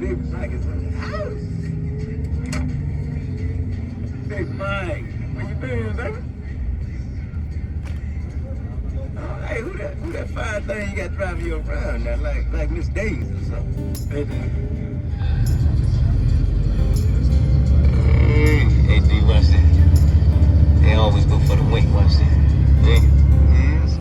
Big Mike is in the house. Big Mike, where you been, baby? Oh, hey, who that fine thing you got driving you around now, like Miss Days or something? Baby. Hey, D, watch that. They always go for the wink, watch that. Hey, yes.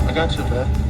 I got you, man.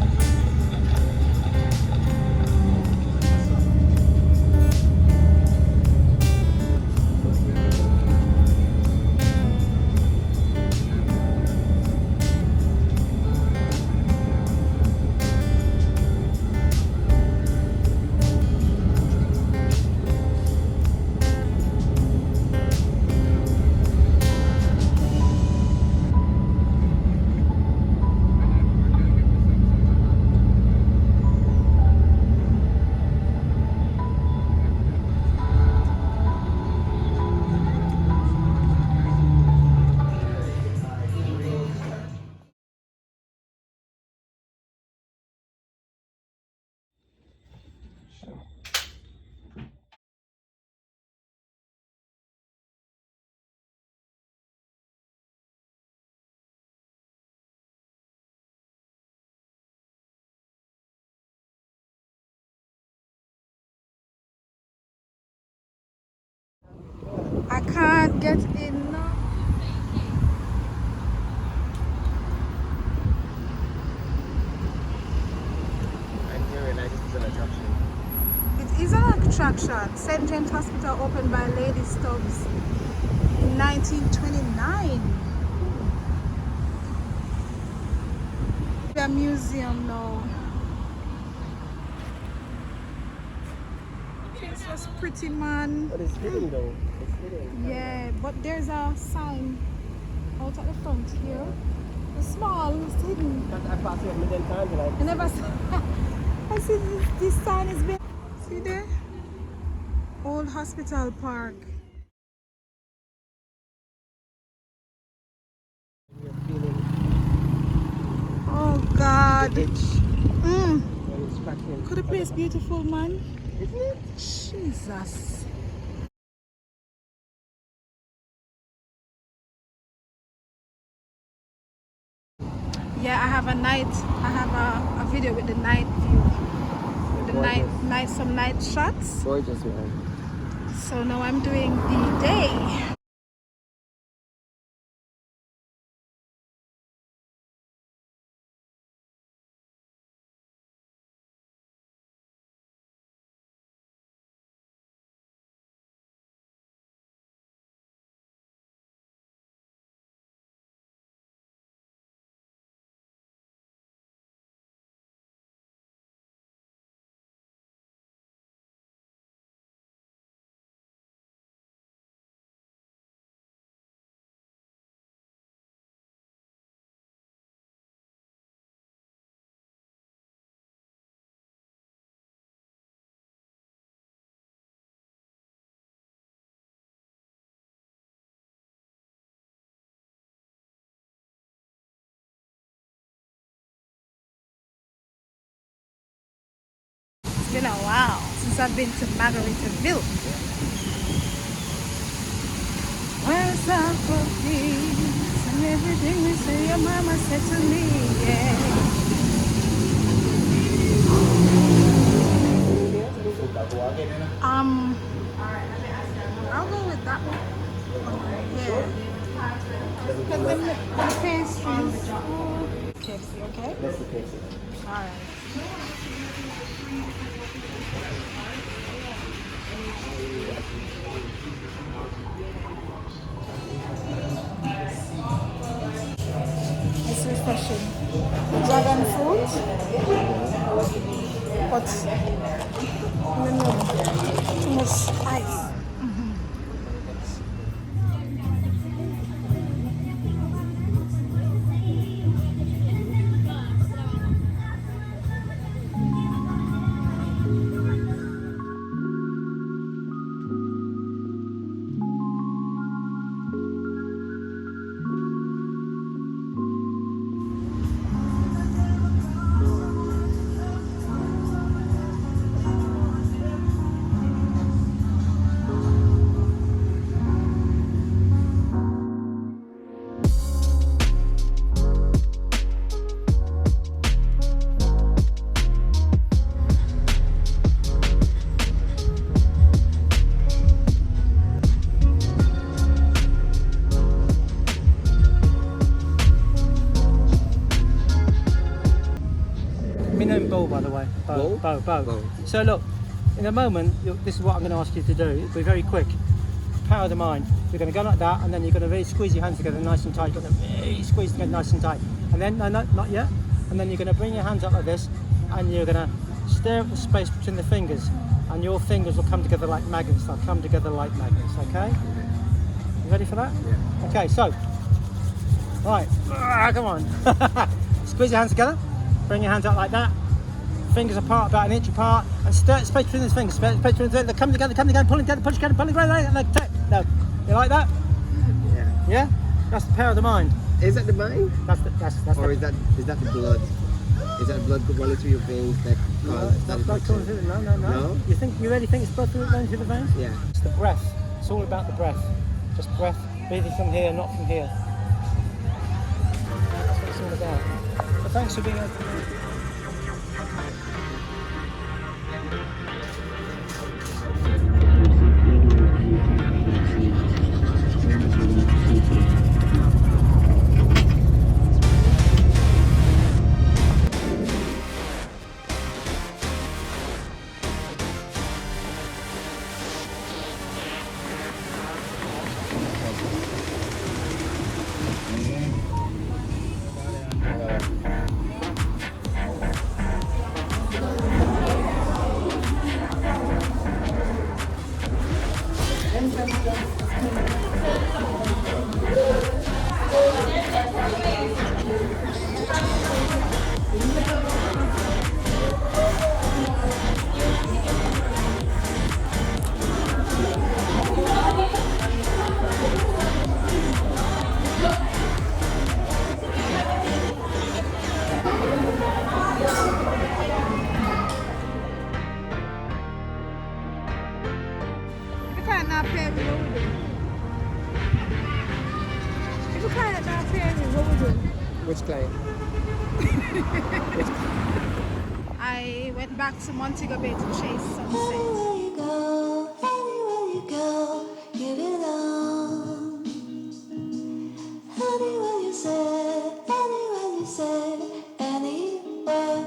I can't get in now. I'm hearing like this is an attraction. It is an attraction. St. James Hospital opened by Lady Stubbs in 1929. The museum now. It's just pretty, man. But it's hidden though. It's hidden. Yeah, but there's a sign out at the front here. It's small, it's hidden. I passed it a million times and I never saw. I see this sign is been. See there? Old Hospital Park. you're feeling Oh God. the itch Mm. when it's cracking. Could the place beautiful, man? Isn't it? Jesus. Yeah, I have a video with the night view. With the some night shots. Gorgeous, man. So now I'm doing the day. It's been a while since I've been to Margaritaville. Where's our cookies and everything we say your mama said to me, yeah. I'll go with that one. Yeah. Okay. That's the case. All right. It's refreshing. Dragon fruit. What's too much ice. Bow, by the way. Bow. Bow. So look, in a moment, this is what I'm going to ask you to do. It'll be very quick. Power of the mind. You're going to go like that, and then you're going to really squeeze your hands together nice and tight. You're going to really squeeze together nice and tight. And then, no, not yet. And then you're going to bring your hands up like this, and you're going to stare at the space between the fingers, and your fingers will come together like magnets. They'll come together like magnets, okay? You ready for that? Yeah. Okay, so, right, come on. Squeeze your hands together, bring your hands up like that. Fingers apart, about an inch apart, and stir space between those fingers. Space between them. They come together, pull together, push together, pull together, like that. No, you like that? Yeah. Yeah. That's the power of the mind. Is that the mind? That's Or is that the blood? Is that blood running through your veins that cause that? No. You really think it's blood running through the veins? Yeah. It's the breath. It's all about the breath. Just breath, breathing from here, not from here. That's what it's all about. So thanks for being able to. Which client? I went back to Montego Bay to chase sunset. Anywhere you go, you belong. Anywhere you say, anywhere.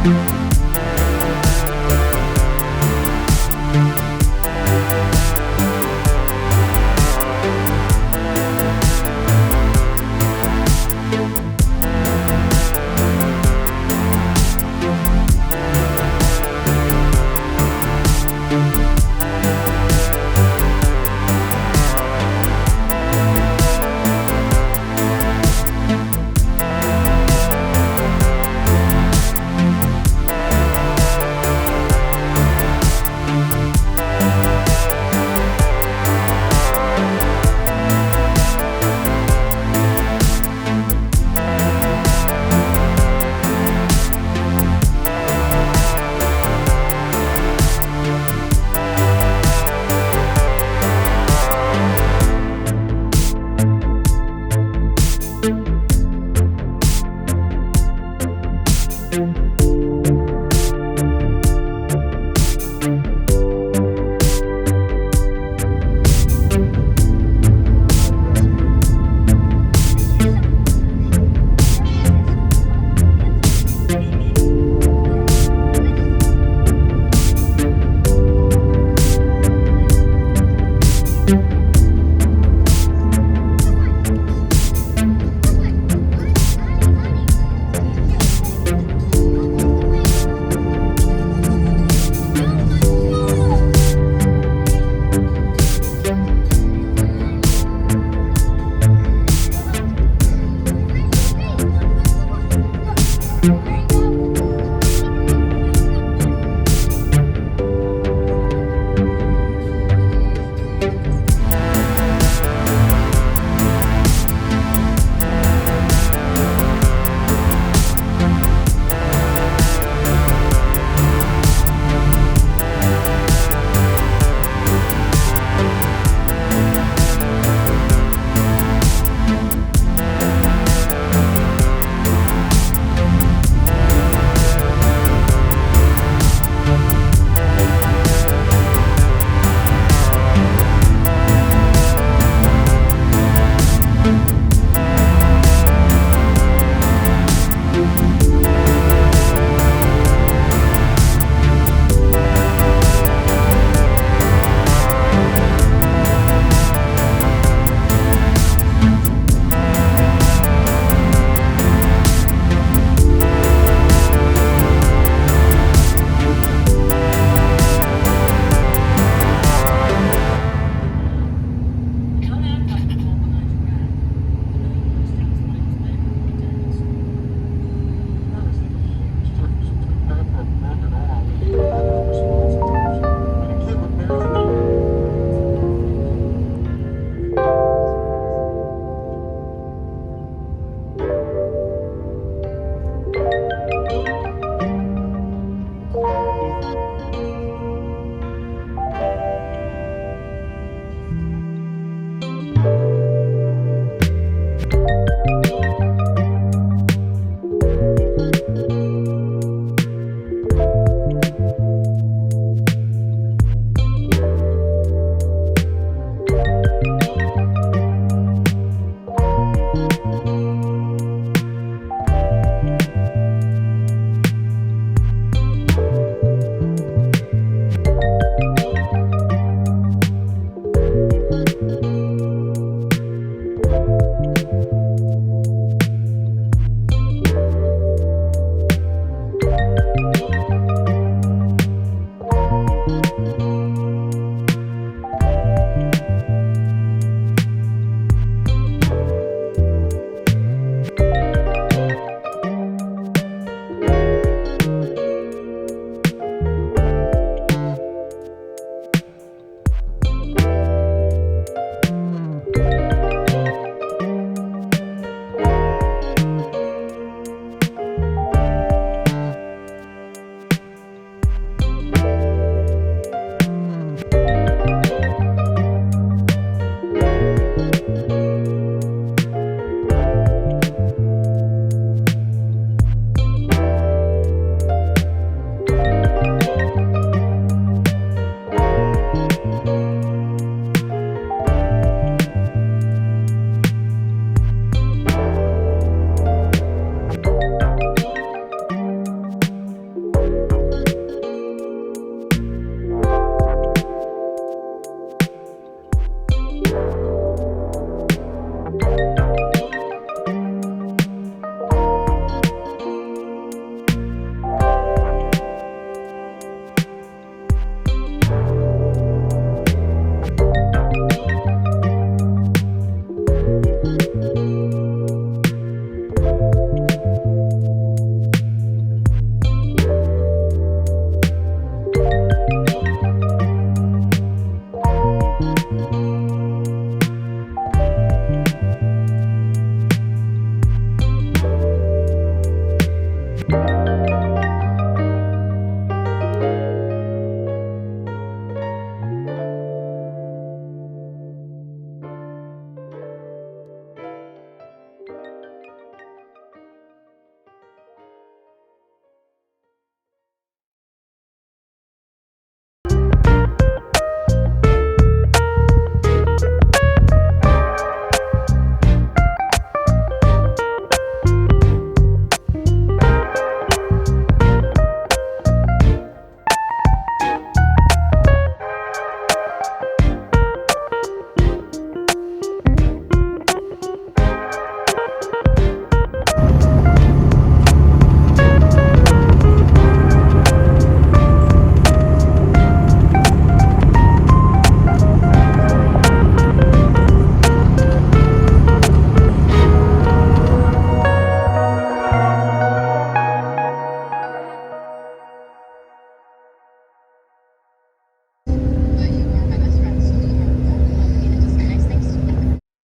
Thank you.